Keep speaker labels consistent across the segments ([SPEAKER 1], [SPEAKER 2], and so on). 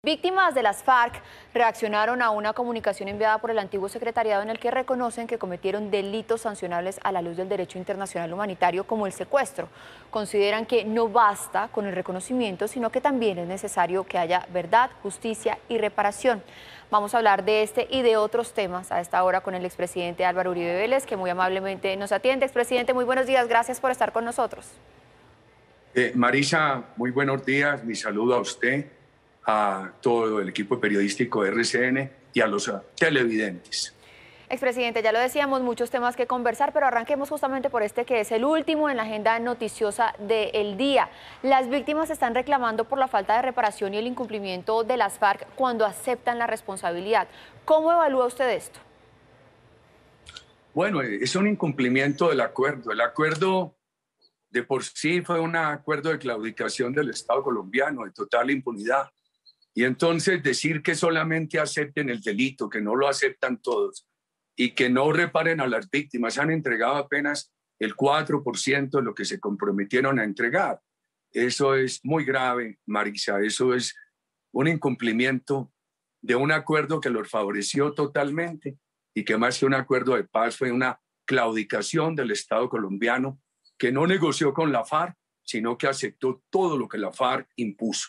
[SPEAKER 1] Víctimas de las FARC reaccionaron a una comunicación enviada por el antiguo secretariado en el que reconocen que cometieron delitos sancionables a la luz del derecho internacional humanitario como el secuestro. Consideran que no basta con el reconocimiento, sino que también es necesario que haya verdad, justicia y reparación. Vamos a hablar de este y de otros temas a esta hora con el expresidente Álvaro Uribe Vélez, que muy amablemente nos atiende. Expresidente, muy buenos días, gracias por estar con nosotros.
[SPEAKER 2] Marisa, muy buenos días, mi saludo a usted, a todo el equipo periodístico de RCN y a los televidentes.
[SPEAKER 1] Expresidente, ya lo decíamos, muchos temas que conversar, pero arranquemos justamente por este que es el último en la agenda noticiosa del día. Las víctimas están reclamando por la falta de reparación y el incumplimiento de las FARC cuando aceptan la responsabilidad. ¿Cómo evalúa usted esto?
[SPEAKER 2] Bueno, es un incumplimiento del acuerdo. El acuerdo de por sí fue un acuerdo de claudicación del Estado colombiano, de total impunidad. Y entonces decir que solamente acepten el delito, que no lo aceptan todos y que no reparen a las víctimas, han entregado apenas el 4% de lo que se comprometieron a entregar. Eso es muy grave, Marisa, eso es un incumplimiento de un acuerdo que los favoreció totalmente y que más que un acuerdo de paz fue una claudicación del Estado colombiano que no negoció con la FARC, sino que aceptó todo lo que la FARC impuso.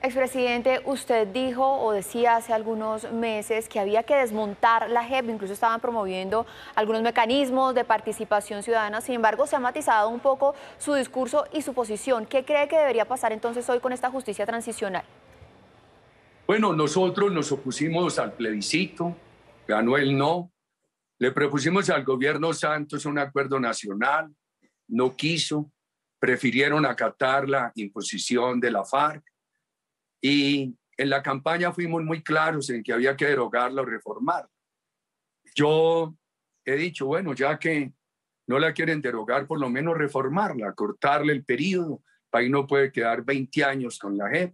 [SPEAKER 1] Expresidente, usted dijo o decía hace algunos meses que había que desmontar la JEP, incluso estaban promoviendo algunos mecanismos de participación ciudadana, sin embargo se ha matizado un poco su discurso y su posición. ¿Qué cree que debería pasar entonces hoy con esta justicia transicional?
[SPEAKER 2] Bueno, nosotros nos opusimos al plebiscito, ganó el no, le propusimos al gobierno Santos un acuerdo nacional, no quiso, prefirieron acatar la imposición de la FARC. Y en la campaña fuimos muy claros en que había que derogarla o reformarla. Yo he dicho, bueno, ya que no la quieren derogar, por lo menos reformarla, cortarle el periodo. El país no puede quedar 20 años con la JEP,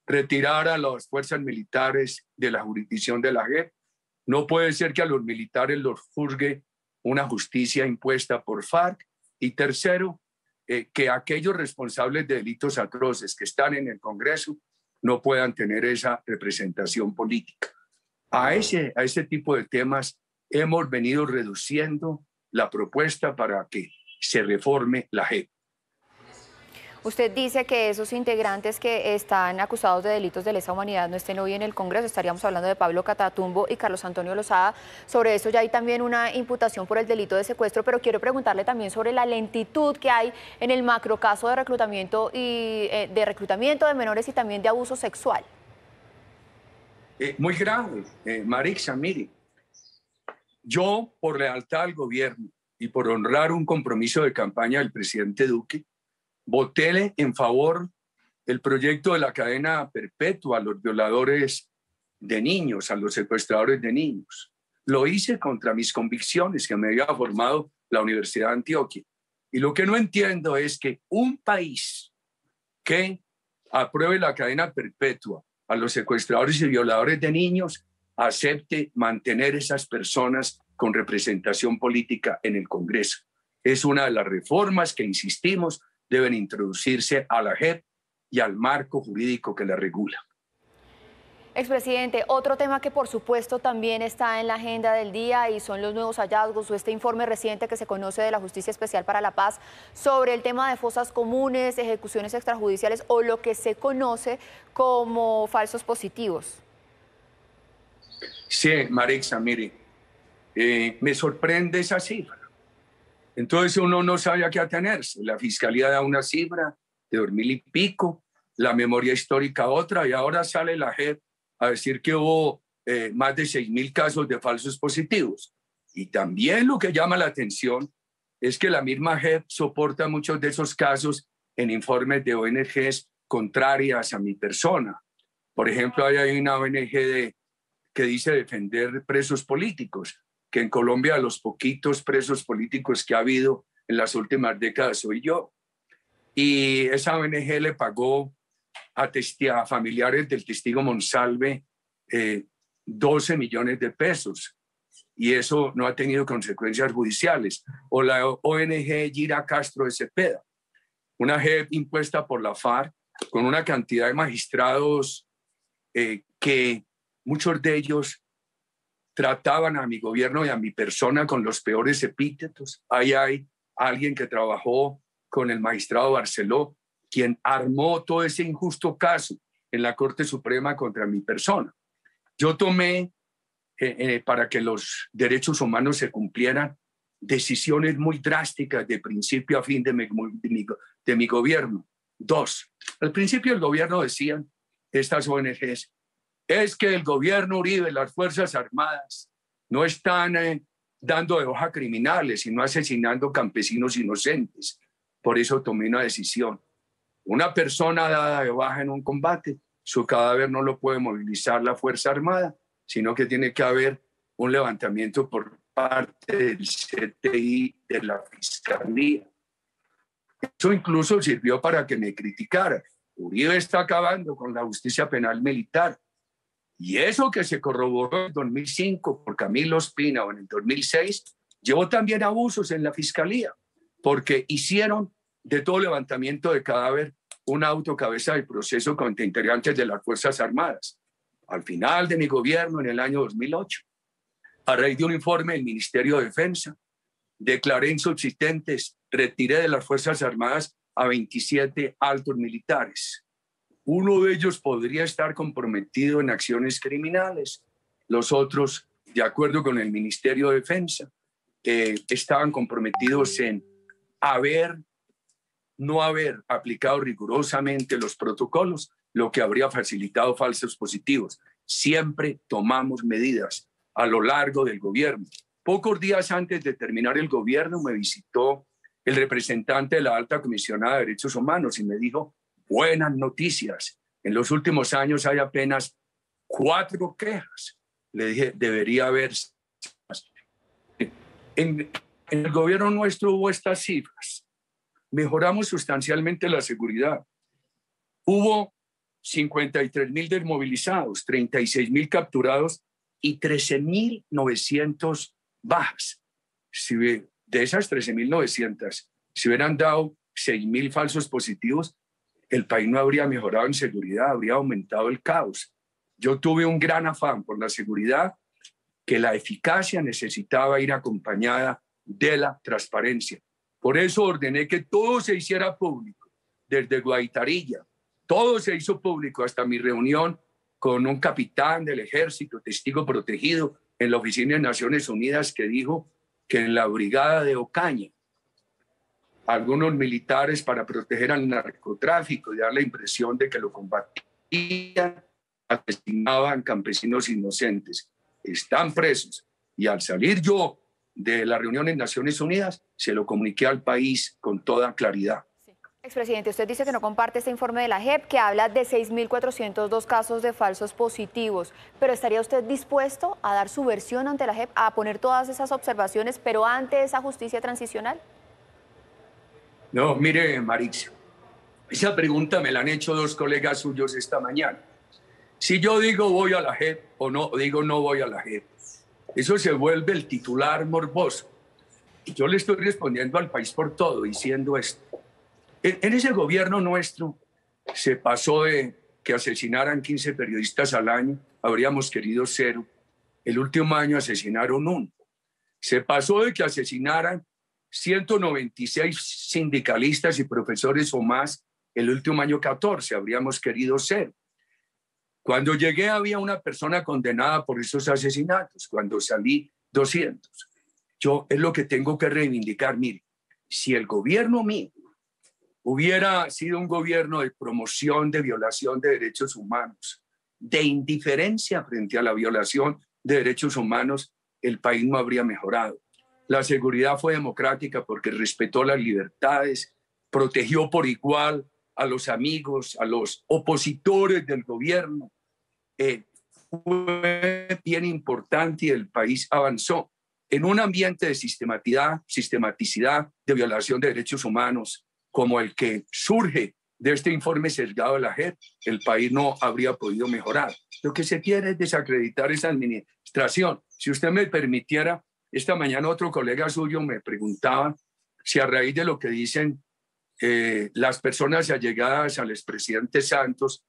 [SPEAKER 2] retirar a las fuerzas militares de la jurisdicción de la JEP. No puede ser que a los militares los juzgue una justicia impuesta por FARC. Y tercero, que aquellos responsables de delitos atroces que están en el Congreso no puedan tener esa representación política. A ese tipo de temas hemos venido reduciendo la propuesta para que se reforme la JEP.
[SPEAKER 1] Usted dice que esos integrantes que están acusados de delitos de lesa humanidad no estén hoy en el Congreso. Estaríamos hablando de Pablo Catatumbo y Carlos Antonio Lozada. Sobre eso ya hay también una imputación por el delito de secuestro, pero quiero preguntarle también sobre la lentitud que hay en el macrocaso de reclutamiento de menores y también de abuso sexual.
[SPEAKER 2] Muy grave, Marixa, mire, yo por lealtad al gobierno y por honrar un compromiso de campaña del presidente Duque, voté en favor del proyecto de la cadena perpetua a los violadores de niños, a los secuestradores de niños. Lo hice contra mis convicciones que me había formado la Universidad de Antioquia. Y lo que no entiendo es que un país que apruebe la cadena perpetua a los secuestradores y violadores de niños acepte mantener esas personas con representación política en el Congreso. Es una de las reformas que insistimos deben introducirse a la JEP y al marco jurídico que la regula.
[SPEAKER 1] Expresidente, otro tema que por supuesto también está en la agenda del día y son los nuevos hallazgos o este informe reciente que se conoce de la Justicia Especial para la Paz sobre el tema de fosas comunes, ejecuciones extrajudiciales o lo que se conoce como falsos positivos.
[SPEAKER 2] Sí, Marixa, mire, me sorprende esa cifra. Entonces uno no sabe a qué atenerse. La Fiscalía da una cifra de 2.000 y pico, la memoria histórica otra, y ahora sale la JEP a decir que hubo más de 6.000 casos de falsos positivos. Y también lo que llama la atención es que la misma JEP soporta muchos de esos casos en informes de ONGs contrarias a mi persona. Por ejemplo, hay una ONG que dice defender presos políticos, que en Colombia los poquitos presos políticos que ha habido en las últimas décadas soy yo. Y esa ONG le pagó a familiares del testigo Monsalve 12 millones de pesos. Y eso no ha tenido consecuencias judiciales. O la ONG Gira Castro de Cepeda, una JEP impuesta por la FARC con una cantidad de magistrados que muchos de ellos trataban a mi gobierno y a mi persona con los peores epítetos. Ahí hay alguien que trabajó con el magistrado Barceló, quien armó todo ese injusto caso en la Corte Suprema contra mi persona. Yo tomé, para que los derechos humanos se cumplieran, decisiones muy drásticas de principio a fin de mi gobierno. 2. Al principio el gobierno decían, estas ONGs, es que el gobierno Uribe, las Fuerzas Armadas, no están dando de hoja criminales, sino asesinando campesinos inocentes. Por eso tomé una decisión. Una persona dada de baja en un combate, su cadáver no lo puede movilizar la Fuerza Armada, sino que tiene que haber un levantamiento por parte del CTI, de la Fiscalía. Eso incluso sirvió para que me criticara. Uribe está acabando con la justicia penal militar. Y eso que se corroboró en 2005 por Camilo Ospina o en el 2006, llevó también abusos en la Fiscalía, porque hicieron de todo levantamiento de cadáver una autocabeza del proceso contra integrantes de las Fuerzas Armadas. Al final de mi gobierno, en el año 2008, a raíz de un informe del Ministerio de Defensa, declaré insubsistentes, retiré de las Fuerzas Armadas a 27 altos militares. Uno de ellos podría estar comprometido en acciones criminales. Los otros, de acuerdo con el Ministerio de Defensa, estaban comprometidos en no haber aplicado rigurosamente los protocolos, lo que habría facilitado falsos positivos. Siempre tomamos medidas a lo largo del gobierno. Pocos días antes de terminar el gobierno me visitó el representante de la Alta Comisionada de Derechos Humanos y me dijo, buenas noticias, en los últimos años hay apenas 4 quejas. Le dije, debería haber. En el gobierno nuestro hubo estas cifras. Mejoramos sustancialmente la seguridad. Hubo 53.000 desmovilizados, 36.000 capturados y 13.900 bajas. De esas 13.900, si hubieran dado 6.000 falsos positivos, el país no habría mejorado en seguridad, habría aumentado el caos. Yo tuve un gran afán por la seguridad, que la eficacia necesitaba ir acompañada de la transparencia. Por eso ordené que todo se hiciera público, desde Guaitarilla. Todo se hizo público, hasta mi reunión con un capitán del ejército, testigo protegido, en la oficina de Naciones Unidas, que dijo que en la brigada de Ocaña, algunos militares, para proteger al narcotráfico y dar la impresión de que lo combatían, asesinaban campesinos inocentes. Están presos. Y al salir yo de la reunión en Naciones Unidas, se lo comuniqué al país con toda claridad.
[SPEAKER 1] Expresidente, usted dice que no comparte este informe de la JEP, que habla de 6.402 casos de falsos positivos, pero ¿estaría usted dispuesto a dar su versión ante la JEP, a poner todas esas observaciones, pero ante esa justicia transicional?
[SPEAKER 2] No, mire, Marix, esa pregunta me la han hecho 2 colegas suyos esta mañana. Si yo digo voy a la JEP o no digo no voy a la JEP, eso se vuelve el titular morboso. Y yo le estoy respondiendo al país por todo, diciendo esto. En ese gobierno nuestro se pasó de que asesinaran 15 periodistas al año, habríamos querido 0. El último año asesinaron 1. Se pasó de que asesinaran 196 sindicalistas y profesores o más, el último año 14, habríamos querido 0. Cuando llegué había una persona condenada por esos asesinatos, cuando salí 200. Yo es lo que tengo que reivindicar. Mire, si el gobierno mío hubiera sido un gobierno de promoción de violación de derechos humanos, de indiferencia frente a la violación de derechos humanos, el país no habría mejorado. La seguridad fue democrática porque respetó las libertades, protegió por igual a los amigos, a los opositores del gobierno. Fue bien importante y el país avanzó. En un ambiente de sistematicidad de violación de derechos humanos, como el que surge de este informe sesgado de la JEP, el país no habría podido mejorar. Lo que se quiere es desacreditar esa administración. Si usted me permitiera, esta mañana otro colega suyo me preguntaba si a raíz de lo que dicen las personas allegadas al expresidente Santos,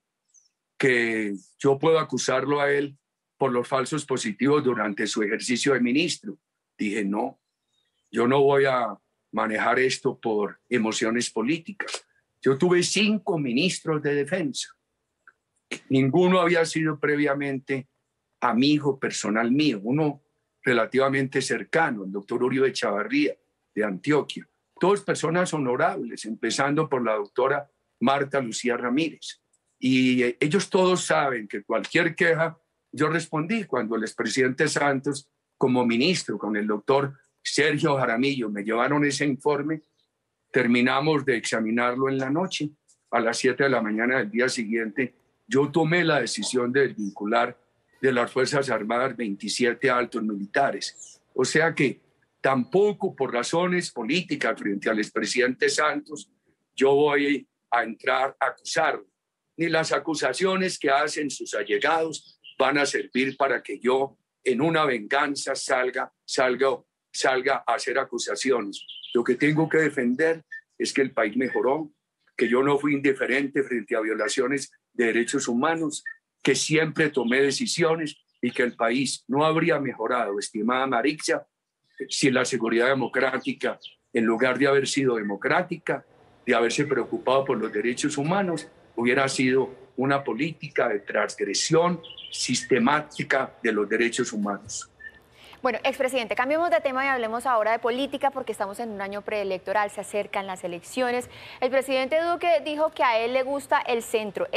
[SPEAKER 2] que yo puedo acusarlo a él por los falsos positivos durante su ejercicio de ministro. Dije, no, yo no voy a manejar esto por emociones políticas. Yo tuve 5 ministros de defensa. Ninguno había sido previamente amigo personal mío, uno relativamente cercano, el doctor Uribe Chavarría, de Antioquia. Todas personas honorables, empezando por la doctora Marta Lucía Ramírez. Y ellos todos saben que cualquier queja, yo respondí cuando el expresidente Santos, como ministro, con el doctor Sergio Jaramillo, me llevaron ese informe. Terminamos de examinarlo en la noche. A las 7 de la mañana del día siguiente, yo tomé la decisión de desvincular de las Fuerzas Armadas 27 altos militares. O sea que tampoco por razones políticas frente al expresidente Santos yo voy a entrar a acusarlo. Ni las acusaciones que hacen sus allegados van a servir para que yo en una venganza salga a hacer acusaciones. Lo que tengo que defender es que el país mejoró, que yo no fui indiferente frente a violaciones de derechos humanos, que siempre tomé decisiones y que el país no habría mejorado, estimada Marixa, si la seguridad democrática, en lugar de haber sido democrática, de haberse preocupado por los derechos humanos, hubiera sido una política de transgresión sistemática de los derechos humanos.
[SPEAKER 1] Bueno, expresidente, cambiemos de tema y hablemos ahora de política porque estamos en un año preelectoral, se acercan las elecciones. El presidente Duque dijo que a él le gusta el centro,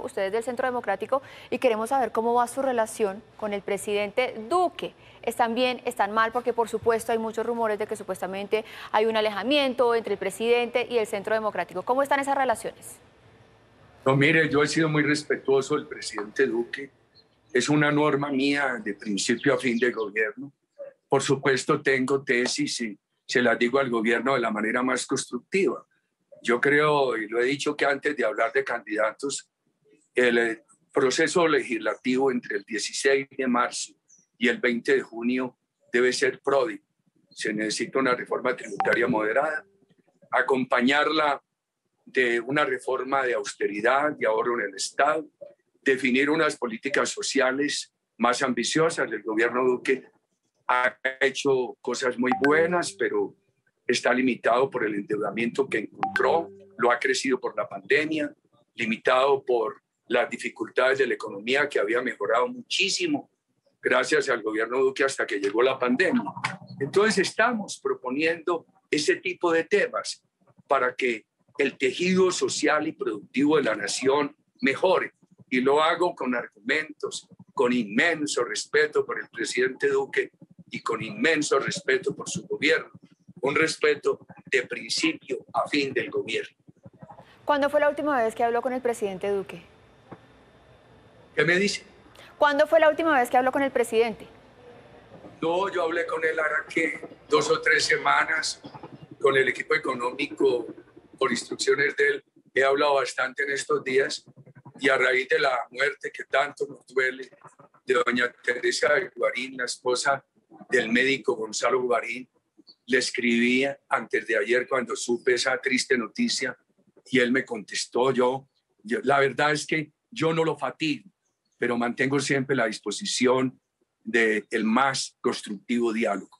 [SPEAKER 1] usted es del Centro Democrático y queremos saber cómo va su relación con el presidente Duque. ¿Están bien, están mal? Porque por supuesto hay muchos rumores de que supuestamente hay un alejamiento entre el presidente y el Centro Democrático. ¿Cómo están esas relaciones?
[SPEAKER 2] No, mire, yo he sido muy respetuoso del presidente Duque. Es una norma mía de principio a fin de gobierno. Por supuesto, tengo tesis y se las digo al gobierno de la manera más constructiva. Yo creo, y lo he dicho, que antes de hablar de candidatos, el proceso legislativo entre el 16 de marzo y el 20 de junio debe ser pródigo. Se necesita una reforma tributaria moderada, acompañarla de una reforma de austeridad y ahorro en el Estado, definir unas políticas sociales más ambiciosas. El gobierno Duque ha hecho cosas muy buenas, pero está limitado por el endeudamiento que encontró, lo ha crecido por la pandemia, limitado por las dificultades de la economía que había mejorado muchísimo gracias al gobierno Duque hasta que llegó la pandemia. Entonces estamos proponiendo ese tipo de temas para que el tejido social y productivo de la nación mejore. Y lo hago con argumentos, con inmenso respeto por el presidente Duque y con inmenso respeto por su gobierno. Un respeto de principio a fin del gobierno.
[SPEAKER 1] ¿Cuándo fue la última vez que habló con el presidente Duque?
[SPEAKER 2] ¿Qué me dice?
[SPEAKER 1] ¿Cuándo fue la última vez que habló con el presidente?
[SPEAKER 2] No, yo hablé con él ahora que 2 o 3 semanas con el equipo económico por instrucciones de él. He hablado bastante en estos días y a raíz de la muerte que tanto nos duele de doña Teresa Guarín, la esposa del médico Gonzalo Guarín, le escribí antes de ayer cuando supe esa triste noticia y él me contestó. La verdad es que yo no lo fatigo, pero mantengo siempre la disposición del más constructivo diálogo.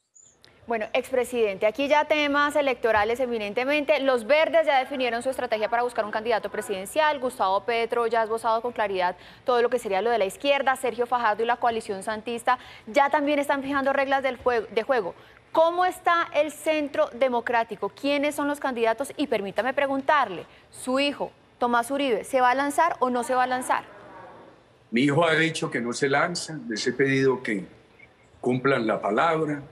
[SPEAKER 1] Bueno, expresidente, aquí ya temas electorales eminentemente. Los verdes ya definieron su estrategia para buscar un candidato presidencial. Gustavo Petro ya ha esbozado con claridad todo lo que sería lo de la izquierda. Sergio Fajardo y la coalición santista ya también están fijando reglas de juego. ¿Cómo está el Centro Democrático? ¿Quiénes son los candidatos? Y permítame preguntarle, ¿su hijo, Tomás Uribe, se va a lanzar o no se va a lanzar?
[SPEAKER 2] Mi hijo ha dicho que no se lanza. Les he pedido que cumplan la palabra.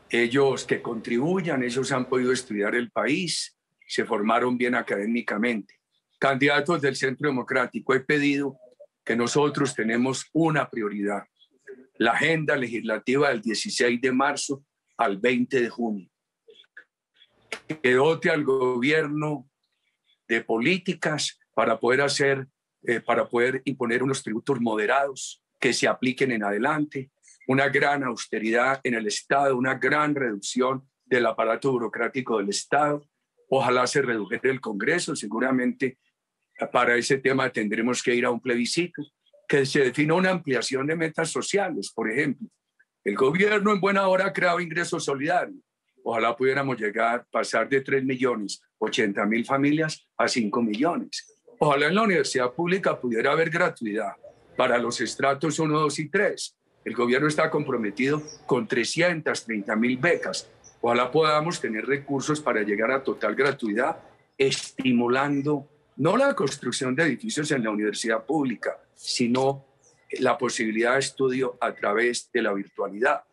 [SPEAKER 2] Ellos que contribuyan, ellos han podido estudiar el país, se formaron bien académicamente. Candidatos del Centro Democrático, he pedido que nosotros tenemos una prioridad, la agenda legislativa del 16 de marzo al 20 de junio. Que dote al gobierno de políticas para poder imponer unos tributos moderados que se apliquen en adelante, una gran austeridad en el Estado, una gran reducción del aparato burocrático del Estado. Ojalá se redujera el Congreso, seguramente Para ese tema tendremos que ir a un plebiscito, que se defina una ampliación de metas sociales. Por ejemplo, el gobierno en buena hora ha creado ingresos solidarios. Ojalá pudiéramos pasar de 3.080.000 familias a 5 millones. Ojalá en la universidad pública pudiera haber gratuidad para los estratos 1, 2 y 3. El gobierno está comprometido con 330.000 becas. Ojalá podamos tener recursos para llegar a total gratuidad, estimulando no la construcción de edificios en la universidad pública, sino la posibilidad de estudio a través de la virtualidad.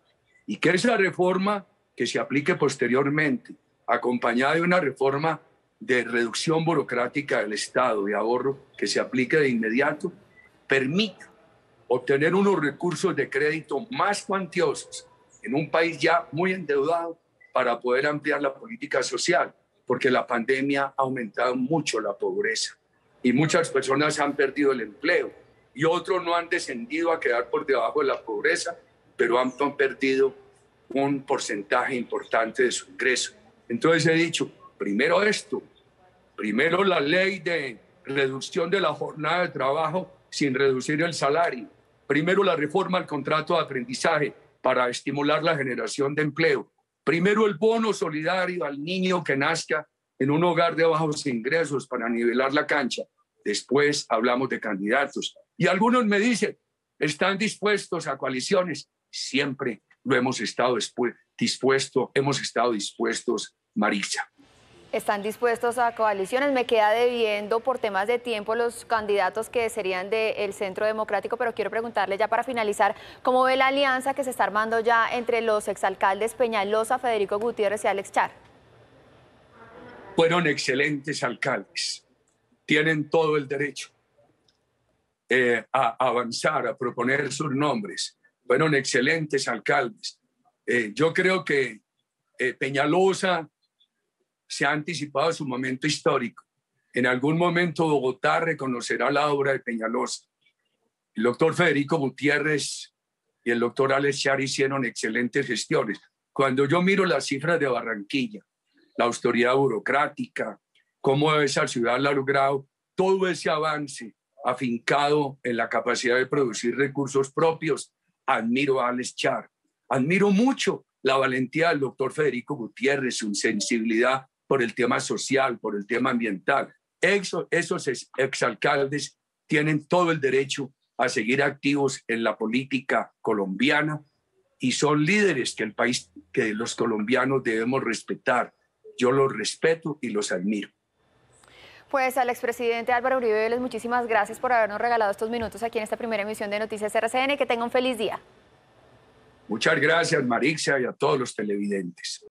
[SPEAKER 2] Y que esa reforma que se aplique posteriormente, acompañada de una reforma de reducción burocrática del Estado, de ahorro, que se aplique de inmediato, permita obtener unos recursos de crédito más cuantiosos en un país ya muy endeudado para poder ampliar la política social, porque la pandemia ha aumentado mucho la pobreza y muchas personas han perdido el empleo y otros no han descendido a quedar por debajo de la pobreza, pero han perdido un porcentaje importante de su ingreso. Entonces he dicho, primero esto, primero la ley de reducción de la jornada de trabajo sin reducir el salario, primero la reforma al contrato de aprendizaje para estimular la generación de empleo, primero el bono solidario al niño que nazca en un hogar de bajos ingresos para nivelar la cancha. Después hablamos de candidatos. Y algunos me dicen, ¿están dispuestos a coaliciones? Siempre lo hemos estado dispuestos, Marisa.
[SPEAKER 1] Están dispuestos a coaliciones. Me queda debiendo por temas de tiempo los candidatos que serían del Centro Democrático, pero quiero preguntarle ya para finalizar, ¿cómo ve la alianza que se está armando ya entre los exalcaldes Peñalosa, Federico Gutiérrez y Alex Char?
[SPEAKER 2] Fueron excelentes alcaldes, tienen todo el derecho a avanzar, a proponer sus nombres. Fueron excelentes alcaldes. Yo creo que Peñalosa se ha anticipado a su momento histórico. En algún momento Bogotá reconocerá la obra de Peñalosa. El doctor Federico Gutiérrez y el doctor Alex Char hicieron excelentes gestiones. Cuando yo miro las cifras de Barranquilla, la austeridad burocrática, cómo esa ciudad la ha logrado, todo ese avance afincado en la capacidad de producir recursos propios, admiro a Alex Char. Admiro mucho la valentía del doctor Federico Gutiérrez, su sensibilidad por el tema social, por el tema ambiental. Esos exalcaldes tienen todo el derecho a seguir activos en la política colombiana y son líderes que los colombianos debemos respetar. Yo los respeto y los admiro.
[SPEAKER 1] Pues al expresidente Álvaro Uribe Vélez, muchísimas gracias por habernos regalado estos minutos aquí en esta primera emisión de Noticias RCN. Que tenga un feliz día.
[SPEAKER 2] Muchas gracias, Marixia, y a todos los televidentes.